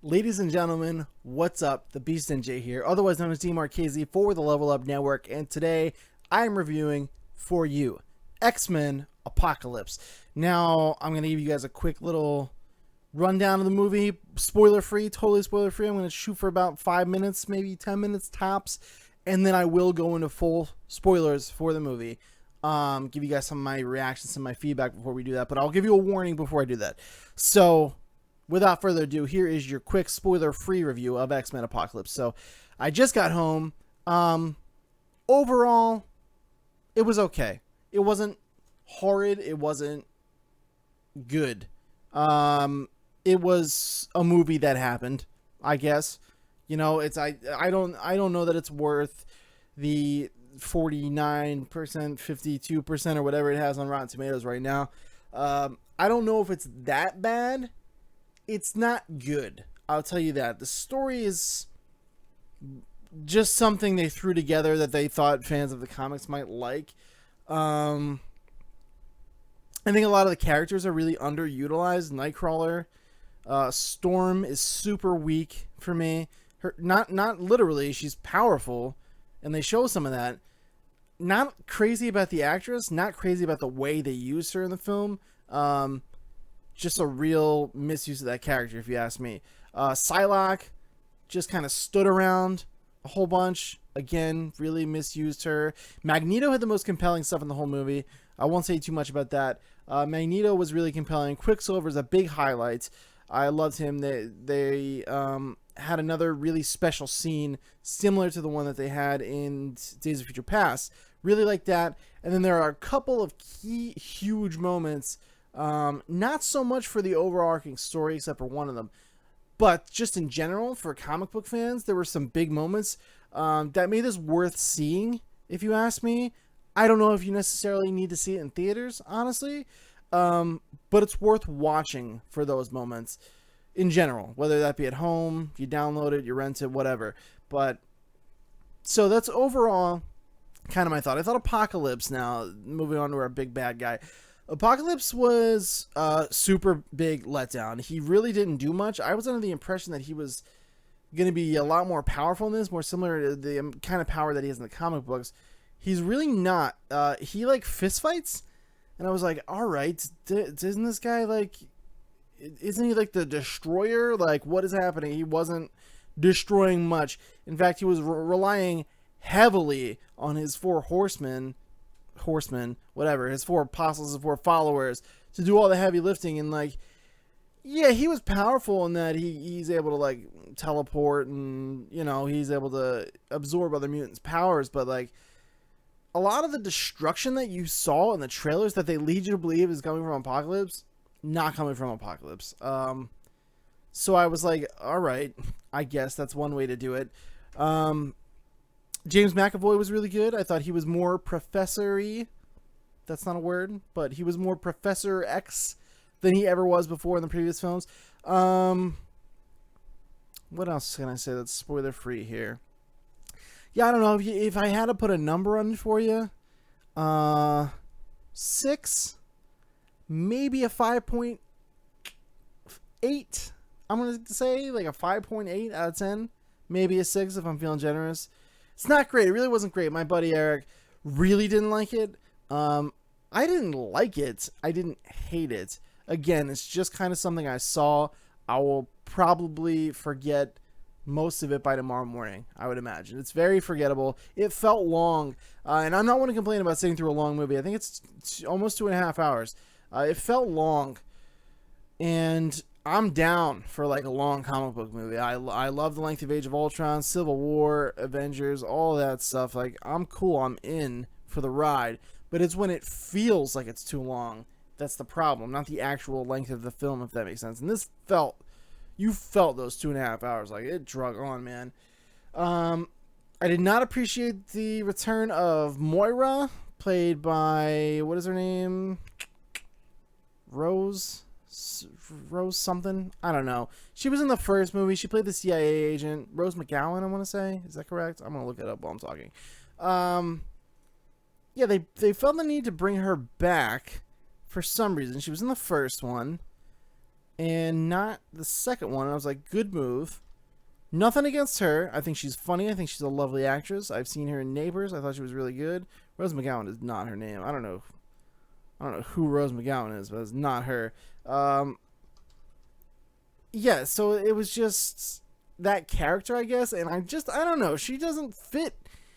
Ladies and gentlemen, what's up? The Beast NJ here, otherwise known as D Marchese for the Level Up Network, and today I'm reviewing for you X-Men Apocalypse. Now, I'm going to give you guys a quick little rundown of the movie, spoiler free, totally spoiler free. I'm going to shoot for about 5 minutes, maybe 10 minutes tops, and then I will go into full spoilers for the movie. Give you guys some of my reactions and my feedback before we do that, but I'll give you a warning before I do that. So, without further ado, here is your quick spoiler-free review of X-Men Apocalypse. So, I just got home. Overall, it was okay. It wasn't horrid. It wasn't good. It was a movie that happened, I guess. You know, I don't know that it's worth the 49%, 52% or whatever it has on Rotten Tomatoes right now. I don't know if it's that bad. It's not good. I'll tell you that. The story is just something they threw together that they thought fans of the comics might like. I think a lot of the characters are really underutilized. Nightcrawler, Storm is super weak for me. Her not literally, she's powerful, and they show some of that. Not crazy about the actress, not crazy about the way they used her in the film. Just a real misuse of that character, if you ask me. Psylocke just kind of stood around a whole bunch. Again, really misused her. Magneto had the most compelling stuff in the whole movie. I won't say too much about that. Magneto was really compelling. Quicksilver's a big highlight. I loved him. They had another really special scene similar to the one that they had in Days of Future Past. Really like that. And then there are a couple of key, huge moments. Not so much for the overarching story, except for one of them, but just in general for comic book fans, there were some big moments that made this worth seeing. If you ask me, I don't know if you necessarily need to see it in theaters, honestly, but it's worth watching for those moments in general, whether that be at home, you download it, you rent it, whatever. But so that's overall kind of my thought. I thought Apocalypse. Now moving on to our big bad guy. Apocalypse was a super big letdown. He really didn't do much. I was under the impression that he was going to be a lot more powerful in this, more similar to the kind of power that he has in the comic books. He's really not. He like fist fights, and I was like, all right, isn't this guy like, isn't he like the destroyer? Like, what is happening? He wasn't destroying much. In fact, he was relying heavily on his four horsemen, whatever, his four apostles and four followers to do all the heavy lifting. And like, yeah, he was powerful in that he's able to like teleport, and you know, he's able to absorb other mutants' powers. But like, a lot of the destruction that you saw in the trailers that they lead you to believe is coming from Apocalypse, not coming from Apocalypse. So I was like, all right, I guess that's one way to do it. James McAvoy was really good. I thought he was more Professor-y. That's not a word, but he was more Professor X than he ever was before in the previous films. What else can I say that's spoiler free here? Yeah, I don't know if I had to put a number on it for you. 6, maybe a 5.8. I'm gonna say like a 5.8 out of 10, maybe a 6 if I'm feeling generous. It's not great. It really wasn't great. My buddy Eric really didn't like it. I didn't like it. I didn't hate it. Again, it's just kind of something I saw. I will probably forget most of it by tomorrow morning, I would imagine. It's very forgettable. It felt long. And I'm not one to complain about sitting through a long movie. I think it's almost 2.5 hours. It felt long. And I'm down for like a long comic book movie. I love the length of Age of Ultron, Civil War, Avengers, all that stuff. Like, I'm cool. I'm in for the ride. But it's when it feels like it's too long that's the problem, not the actual length of the film, if that makes sense. And this you felt those 2.5 hours. Like, it drug on, man. I did not appreciate the return of Moira, played by, what is her name? Rose something, I don't know. She was in the first movie. She played the CIA agent, Rose McGowan, I want to say. Is that correct? I'm gonna look it up while I'm talking. Yeah, they felt the need to bring her back for some reason. She was in the first one. and not the second one. I was like, good move. Nothing against her. I think she's funny. I think she's a lovely actress. I've seen her in Neighbors. I thought she was really good. Rose McGowan is not her name. I don't know who Rose McGowan is, but it's not her. Yeah, so it was just that character, I guess, and I don't know. She doesn't fit.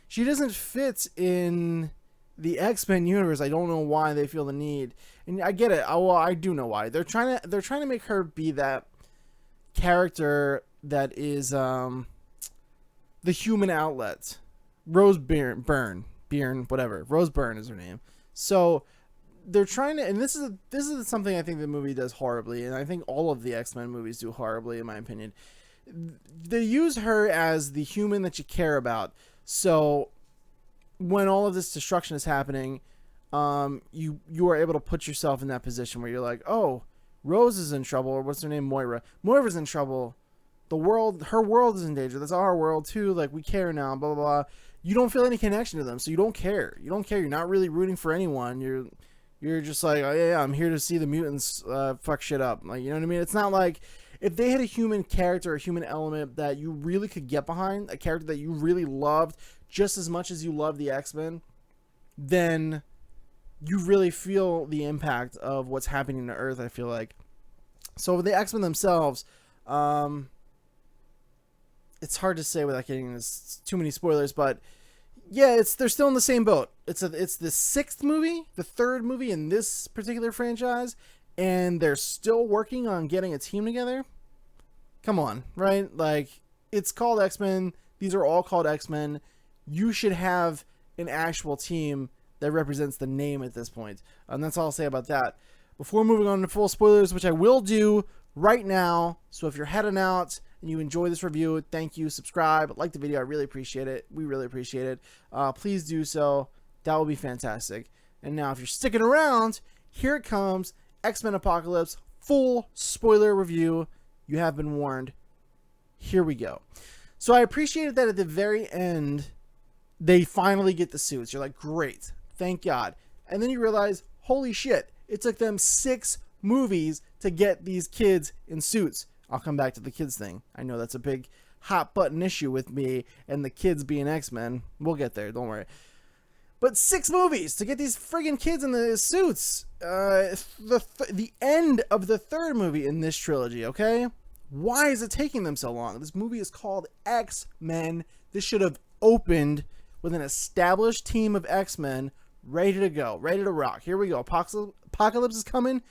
She doesn't fit in the X-Men universe. I don't know why they feel the need, and I get it. Well, I do know why. They're trying to make her be that character that is the human outlet. Rose Byrne, whatever. Rose Byrne is her name. So they're trying to, and this is something I think the movie does horribly, and I think all of the X-Men movies do horribly, in my opinion. They use her as the human that you care about. So when all of this destruction is happening, you are able to put yourself in that position where you're like, oh, Rose is in trouble, or what's her name, Moira. Moira's in trouble. Her world is in danger. That's our world too. Like, we care now. Blah blah blah. You don't feel any connection to them, so you don't care. You're not really rooting for anyone. You're just like, oh yeah, I'm here to see the mutants fuck shit up. Like, you know what I mean? It's not like if they had a human character, a human element that you really could get behind, a character that you really loved just as much as you love the X-Men, then you really feel the impact of what's happening to Earth, I feel like. So the X-Men themselves, it's hard to say without getting this too many spoilers, but yeah, they're still in the same boat. It's the sixth movie, the third movie in this particular franchise, and they're still working on getting a team together. Come on, right? Like, it's called X-Men. These are all called X-Men. You should have an actual team that represents the name at this point. And that's all I'll say about that. Before moving on to full spoilers, which I will do right now. So if you're heading out and you enjoy this review, thank you. Subscribe, like the video. I really appreciate it. We really appreciate it. Please do so. That would be fantastic. And now if you're sticking around, here it comes. X-Men Apocalypse, full spoiler review. You have been warned. Here we go. So I appreciated that at the very end, they finally get the suits. You're like, great. Thank God. And then you realize, holy shit, it took them 6 movies to get these kids in suits. I'll come back to the kids thing. I know that's a big hot button issue with me and the kids being X-Men. We'll get there, don't worry. But 6 movies to get these friggin' kids in the suits. The end of the third movie in this trilogy, okay? Why is it taking them so long? This movie is called X-Men. This should have opened with an established team of X-Men ready to go, ready to rock. Here we go. Apocalypse is coming.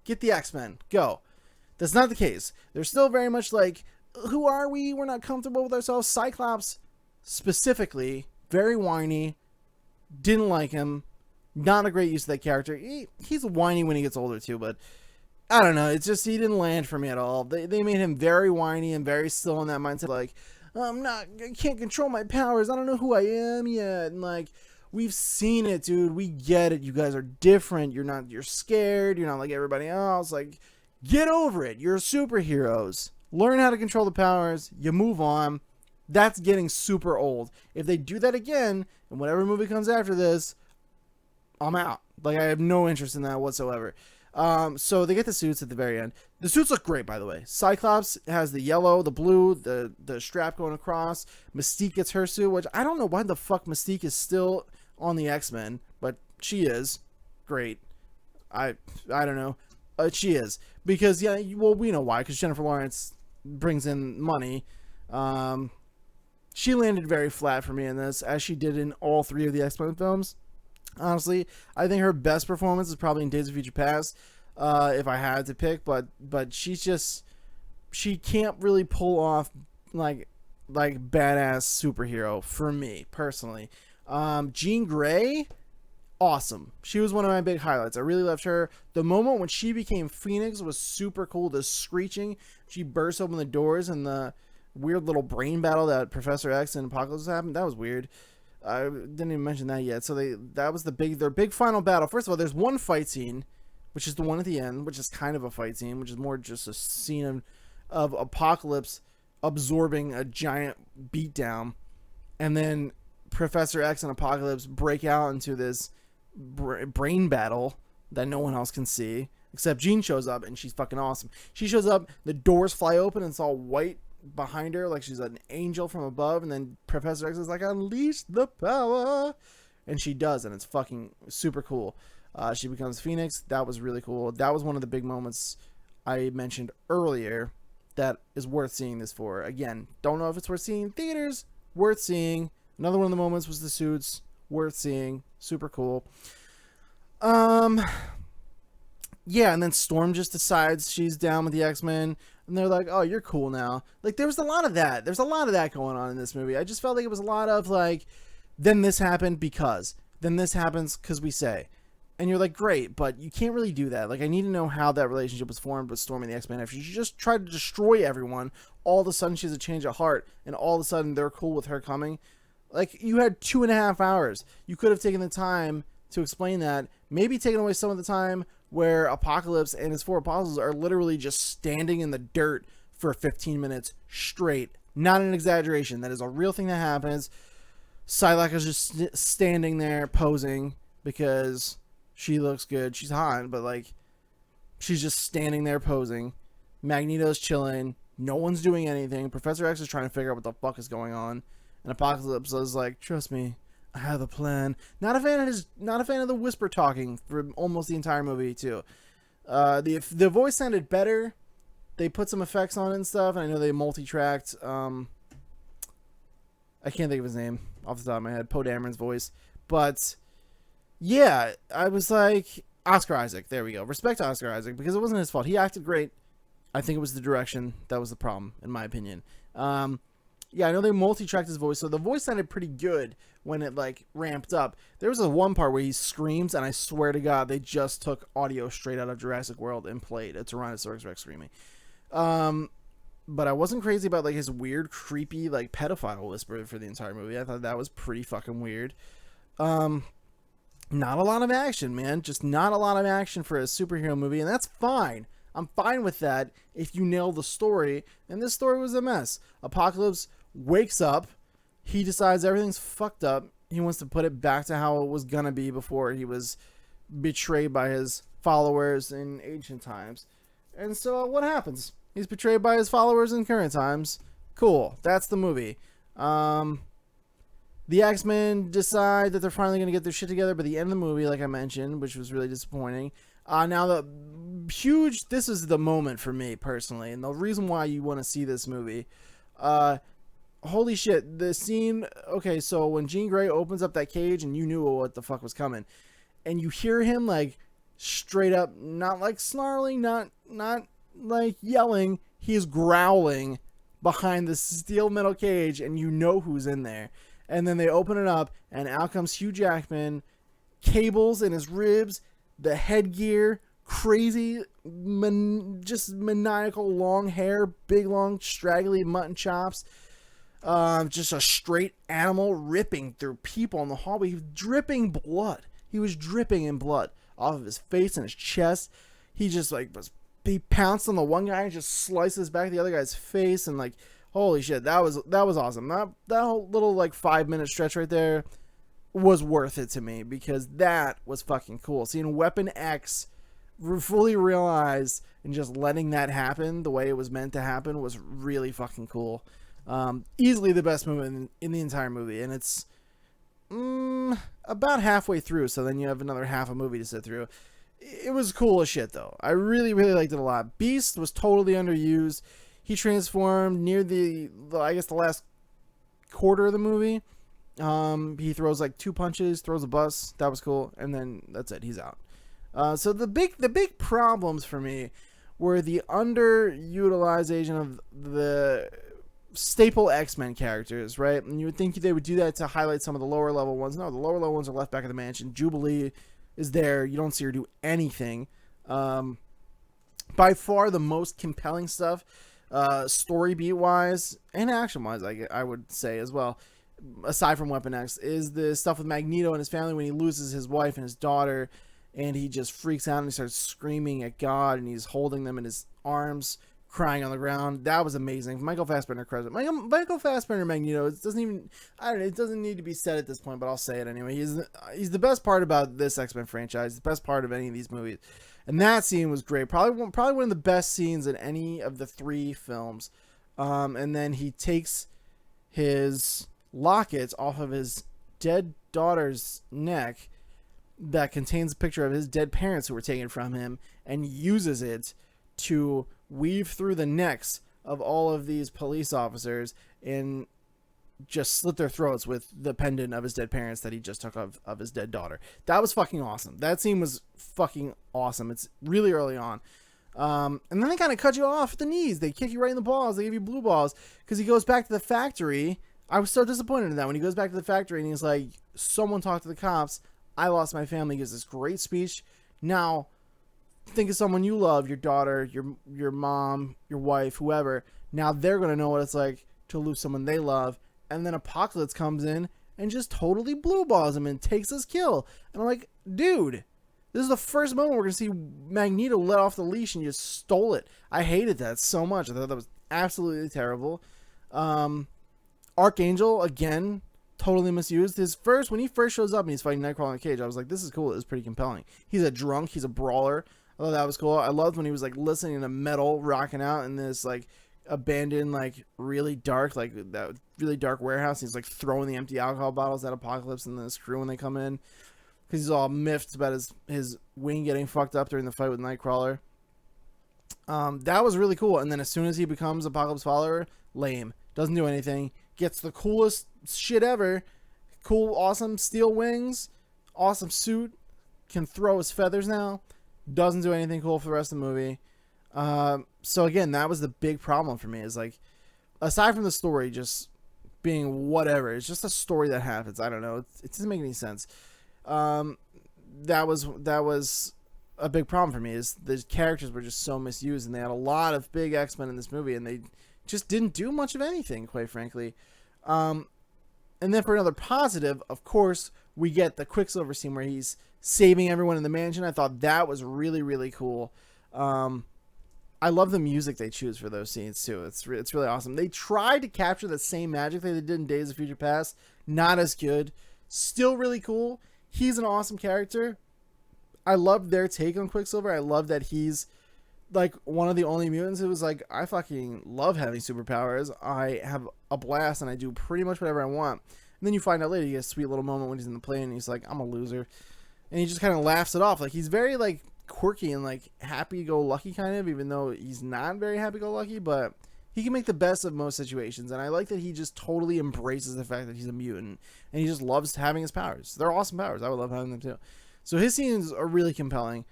Get the X-Men. Go. That's not the case. They're still very much like, who are we? We're not comfortable with ourselves. Cyclops, specifically, very whiny. Didn't like him. Not a great use of that character. He's whiny when he gets older too, but I don't know. It's just, he didn't land for me at all. They made him very whiny and very still in that mindset. Like, I can't control my powers. I don't know who I am yet. And like, we've seen it, dude. We get it. You guys are different. You're scared. You're not like everybody else. Like, get over it. You're superheroes. Learn how to control the powers. You move on. That's getting super old. If they do that again, and whatever movie comes after this, I'm out. Like, I have no interest in that whatsoever. So they get the suits at the very end. The suits look great, by the way. Cyclops has the yellow, the blue, the strap going across. Mystique gets her suit, which I don't know why the fuck Mystique is still on the X-Men, but she is. Great. I don't know. She is. Because, yeah, well, we know why. Because Jennifer Lawrence brings in money. She landed very flat for me in this, as she did in all 3 of the X-Men films. Honestly, I think her best performance is probably in Days of Future Past, if I had to pick. But she can't really pull off like badass superhero for me personally. Jean Grey, awesome. She was one of my big highlights. I really loved her. The moment when she became Phoenix was super cool. The screeching, she burst open the doors, and the weird little brain battle that Professor X and Apocalypse happened. That was weird. I didn't even mention that yet. So that was their big final battle. First of all, there's one fight scene, which is the one at the end, which is kind of a fight scene, which is more just a scene of Apocalypse absorbing a giant beatdown, and then Professor X and Apocalypse break out into this brain battle that no one else can see. Except Jean shows up and she's fucking awesome. She shows up, the doors fly open and it's all white behind her like she's an angel from above, and then Professor X is like, unleash the power, and she does, and it's fucking super cool. She becomes Phoenix. That was really cool. That was one of the big moments I mentioned earlier that is worth seeing this for. Again, don't know if it's worth seeing in theaters. Worth seeing. Another one of the moments was the suits. Worth seeing. Super cool. Yeah, and then Storm just decides she's down with the X-Men, and they're like, oh, you're cool now. Like, there was a lot of that. There's a lot of that going on in this movie. I just felt like it was a lot of, like, then this happened because. Then this happens because we say. And you're like, great, but you can't really do that. Like, I need to know how that relationship was formed with Storm and the X-Men. If she just tried to destroy everyone, all of a sudden she has a change of heart, and all of a sudden they're cool with her coming. Like, you had 2.5 hours. You could have taken the time to explain that. Maybe taken away some of the time where Apocalypse and his 4 apostles are literally just standing in the dirt for 15 minutes straight. Not an exaggeration. That is a real thing that happens. Psylocke is just standing there posing because she looks good. She's hot, but like, she's just standing there posing. Magneto's chilling. No one's doing anything. Professor X is trying to figure out what the fuck is going on. And Apocalypse is like, trust me, I have a plan. Not a fan of the whisper talking for almost the entire movie too. The voice sounded better. They put some effects on it and stuff, and I know they multi-tracked. I can't think of his name off the top of my head. Poe Dameron's voice, but yeah, I was like, Oscar Isaac. There we go. Respect to Oscar Isaac because it wasn't his fault. He acted great. I think it was the direction that was the problem, in my opinion. Yeah, I know they multi-tracked his voice, so the voice sounded pretty good when it, like, ramped up. There was a one part where he screams, and I swear to God, they just took audio straight out of Jurassic World and played a Tyrannosaurus Rex screaming. But I wasn't crazy about, like, his weird, creepy, like, pedophile whisper for the entire movie. I thought that was pretty fucking weird. Not a lot of action, man. Just not a lot of action for a superhero movie, and that's fine. I'm fine with that if you nail the story, and this story was a mess. Apocalypse wakes up, he decides everything's fucked up, he wants to put it back to how it was gonna be before he was betrayed by his followers in ancient times. And so what happens? He's betrayed by his followers in current times. Cool, that's the movie. The X-Men decide that they're finally gonna get their shit together by the end of the movie, like I mentioned, which was really disappointing. Now this is the moment for me personally, and the reason why you want to see this movie. Holy shit, the scene. Okay, so when Jean Grey opens up that cage, and you knew what the fuck was coming, and you hear him like straight up, not like snarling, not like yelling, he's growling behind the steel metal cage, and you know who's in there. And then they open it up, and out comes Hugh Jackman, cables in his ribs, the headgear, crazy, just maniacal long hair, big long straggly mutton chops, just a straight animal ripping through people in the hallway. He was dripping blood. He was dripping in blood off of his face and his chest. He just like he pounced on the one guy and just slices back the other guy's face, and like, holy shit, that was awesome. That whole little like 5-minute stretch right there was worth it to me because that was fucking cool. Seeing Weapon X fully realized and just letting that happen the way it was meant to happen was really fucking cool. Easily the best movie in the entire movie, and it's about halfway through, so then you have another half a movie to sit through. It was cool as shit though. I really liked it a lot. Beast was totally underused. He transformed near the I guess the last quarter of the movie. He throws like 2 punches, throws a bus. That was cool, and then that's it. He's out. So the big problems for me were the underutilization of the staple X-Men characters, right? And you would think they would do that to highlight some of the lower level ones. No, the lower level ones are left back at the mansion. Jubilee is there. You don't see her do anything. By far the most compelling stuff, story beat wise and action wise, I would say as well, aside from Weapon X, is the stuff with Magneto and his family when he loses his wife and his daughter, and he just freaks out and he starts screaming at God, and he's holding them in his arms, crying on the ground. That was amazing. Michael Fassbender present. Michael Fassbender Magneto. It doesn't even. I don't know. It doesn't need to be said at this point, but I'll say it anyway. He's the best part about this X-Men franchise. The best part of any of these movies, and that scene was great. Probably one of the best scenes in any of the 3 films. And then he takes his lockets off of his dead daughter's neck that contains a picture of his dead parents who were taken from him, and uses it to weave through the necks of all of these police officers and just slit their throats with the pendant of his dead parents that he just took of his dead daughter. That was fucking awesome. That scene was fucking awesome. It's really early on. And then they kind of cut you off at the knees. They kick you right in the balls. They give you blue balls because he goes back to the factory. I was so disappointed in that when he goes back to the factory and he's like, someone talked to the cops. I lost my family. He gives this great speech. Now, think of someone you love, your daughter, your mom, your wife, whoever. Now they're going to know what it's like to lose someone they love. And then Apocalypse comes in and just totally blue balls him and takes his kill. And I'm like, dude, this is the first moment we're going to see Magneto let off the leash and you just stole it. I hated that so much. I thought that was absolutely terrible. Archangel, again, totally misused. When he first shows up and he's fighting Nightcrawler in a cage, I was like, this is cool. It was pretty compelling. He's a drunk. He's a brawler. I thought that was cool. I loved when he was like listening to metal rocking out in this like abandoned, like really dark warehouse. He's like throwing the empty alcohol bottles at Apocalypse and this crew when they come in. Because he's all miffed about his wing getting fucked up during the fight with Nightcrawler. That was really cool. And then as soon as he becomes Apocalypse follower, lame. Doesn't do anything. Gets the coolest shit ever. Cool, awesome steel wings. Awesome suit. Can throw his feathers now. Doesn't do anything cool for the rest of the movie. So again, that was the big problem for me. Is like, aside from the story just being whatever, it's just a story that happens. I don't know. It doesn't make any sense. That was a big problem for me, is the characters were just so misused, and they had a lot of big X-Men in this movie, and they just didn't do much of anything, quite frankly. And then for another positive, of course, we get the Quicksilver scene where he's saving everyone in the mansion. I thought that was really, really cool. I love the music they choose for those scenes too. It's really awesome. They tried to capture the same magic they did in Days of Future Past. Not as good. Still really cool. He's an awesome character. I love their take on Quicksilver. I love that he's like one of the only mutants who was like, I fucking love having superpowers. I have a blast and I do pretty much whatever I want. And then you find out later, he has a sweet little moment when he's in the plane and he's like, I'm a loser. And he just kind of laughs it off. Like, he's very like quirky and like happy-go-lucky kind of, even though he's not very happy-go-lucky, but he can make the best of most situations. And I like that he just totally embraces the fact that he's a mutant and he just loves having his powers. They're awesome powers. I would love having them too. So his scenes are really compelling.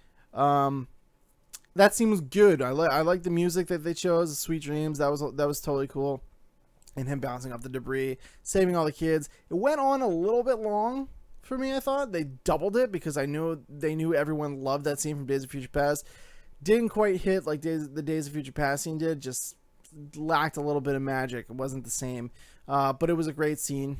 That scene was good. I like the music that they chose, Sweet Dreams. That was totally cool. And him bouncing off the debris, saving all the kids. It went on a little bit long for me, I thought. They doubled it because they knew everyone loved that scene from Days of Future Past. Didn't quite hit like the Days of Future Past scene did. Just lacked a little bit of magic. It wasn't the same. But it was a great scene.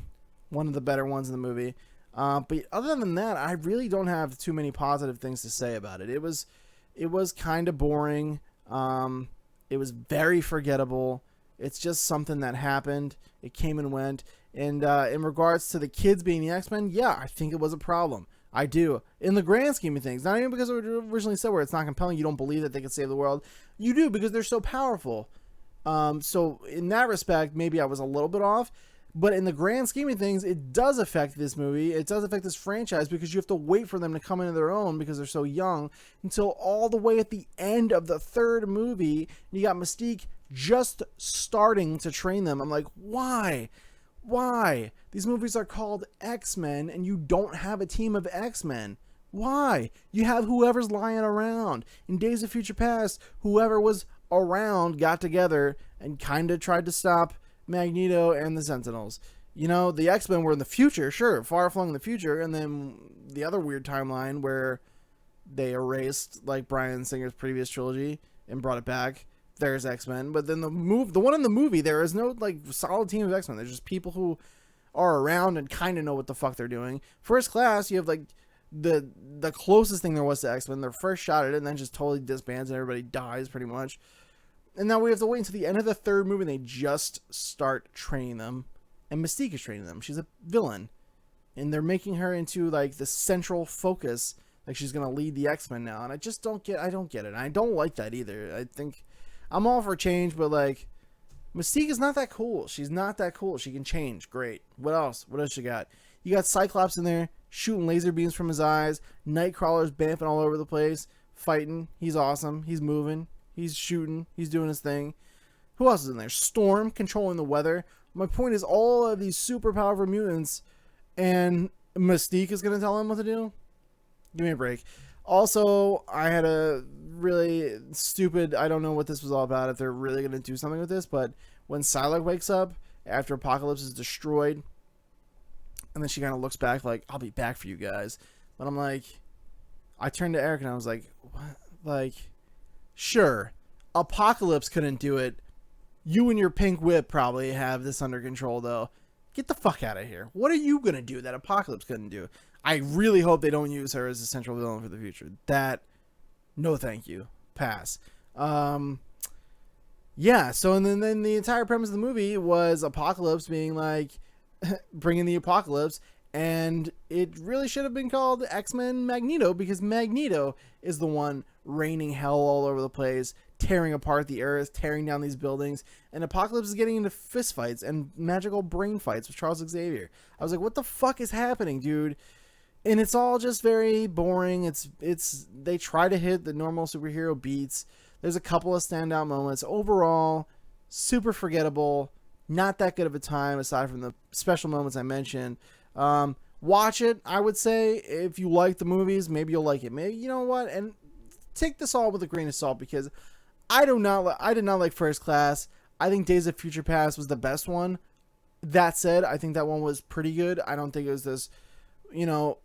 One of the better ones in the movie. But other than that, I really don't have too many positive things to say about it. It was kind of boring. It was very forgettable. It's just something that happened. It came and went. And in regards to the kids being the X-Men, yeah, I think it was a problem. I do. In the grand scheme of things, not even because it was originally said where it's not compelling, you don't believe that they could save the world. You do, because they're so powerful. So in that respect, maybe I was a little bit off. But in the grand scheme of things, it does affect this movie. It does affect this franchise because you have to wait for them to come into their own because they're so young until all the way at the end of the third movie. You got Mystique just starting to train them. I'm like, why? Why? These movies are called X-Men and you don't have a team of X-Men. Why? You have whoever's lying around. In Days of Future Past, whoever was around got together and kind of tried to stop Magneto and the Sentinels. You know, the X-Men were in the future, sure, far flung in the future, and then the other weird timeline where they erased like Bryan Singer's previous trilogy and brought it back. There's X-Men, but then the one in the movie, there is no like solid team of X-Men. There's just people who are around and kind of know what the fuck they're doing. First Class, you have like the closest thing there was to X-Men. Their first shot at it, and then just totally disbands and everybody dies pretty much. And now we have to wait until the end of the third movie and they just start training them. And Mystique is training them. She's a villain. And they're making her into like the central focus. Like she's going to lead the X-Men now. And I just don't get it. And I don't like that either. I think I'm all for change, but like Mystique is not that cool. She's not that cool. She can change. Great. What else? What else you got? You got Cyclops in there shooting laser beams from his eyes. Nightcrawler's bamping all over the place. Fighting. He's awesome. He's moving. He's shooting. He's doing his thing. Who else is in there? Storm controlling the weather. My point is all of these super powerful mutants and Mystique is going to tell them what to do? Give me a break. Also, I had a really stupid, I don't know what this was all about, if they're really going to do something with this, but when Psylocke wakes up after Apocalypse is destroyed, and then she kind of looks back like, I'll be back for you guys. But I'm like, I turned to Eric and I was like, what? Like, sure, Apocalypse couldn't do it. You and your pink whip probably have this under control, though. Get the fuck out of here. What are you going to do that Apocalypse couldn't do? I really hope they don't use her as a central villain for the future. That, no thank you. Pass. Yeah, so and then the entire premise of the movie was Apocalypse being like, bringing the apocalypse, and it really should have been called X-Men Magneto, because Magneto is the one raining hell all over the place, tearing apart the earth, tearing down these buildings, and Apocalypse is getting into fist fights and magical brain fights with Charles Xavier. I was like, what the fuck is happening, dude? And it's all just very boring. It's they try to hit the normal superhero beats. There's a couple of standout moments. Overall, super forgettable. Not that good of a time, aside from the special moments I mentioned. Watch it, I would say. If you like the movies, maybe you'll like it. Maybe, you know what? And take this all with a grain of salt, because I did not like First Class. I think Days of Future Past was the best one. That said, I think that one was pretty good. I don't think it was this, you know,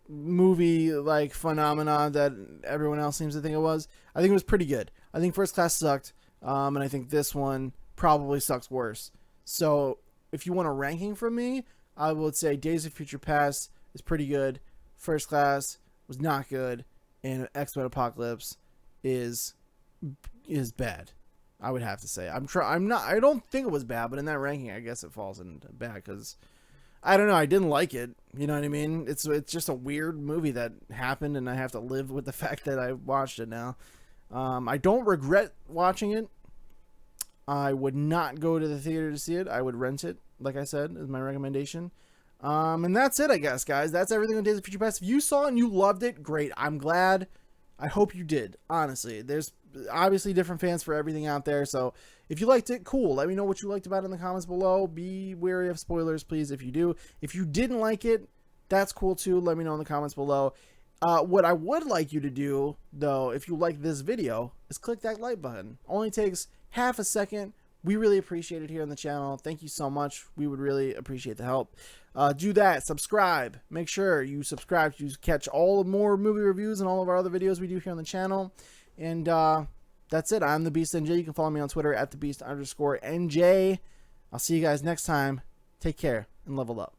movie like phenomenon that everyone else seems to think it was. I think it was pretty good. I think First Class sucked, and I think this one probably sucks worse. So if you want a ranking from me, I would say Days of Future Past is pretty good, First Class was not good, and X-Men Apocalypse is bad. I would have to say. I don't think it was bad, but in that ranking, I guess it falls into bad, because I don't know, I didn't like it. You know what I mean? It's just a weird movie that happened, and I have to live with the fact that I watched it now. I don't regret watching it. I would not go to the theater to see it. I would rent it, like I said, is my recommendation. And that's it, I guess, guys. That's everything on Days of Future Past. If you saw it and you loved it, great. I'm glad. I hope you did, honestly. There's obviously different fans for everything out there, so if you liked it, cool. Let me know what you liked about it in the comments below. Be wary of spoilers, please, if you do. If you didn't like it, that's cool, too. Let me know in the comments below. What I would like you to do, though, if you like this video, is click that like button. Only takes half a second. We really appreciate it here on the channel. Thank you so much. We would really appreciate the help. Do that. Subscribe. Make sure you subscribe to catch all the more movie reviews and all of our other videos we do here on the channel. And that's it. I'm the Beast NJ. You can follow me on Twitter at @thebeast_NJ. I'll see you guys next time. Take care and level up.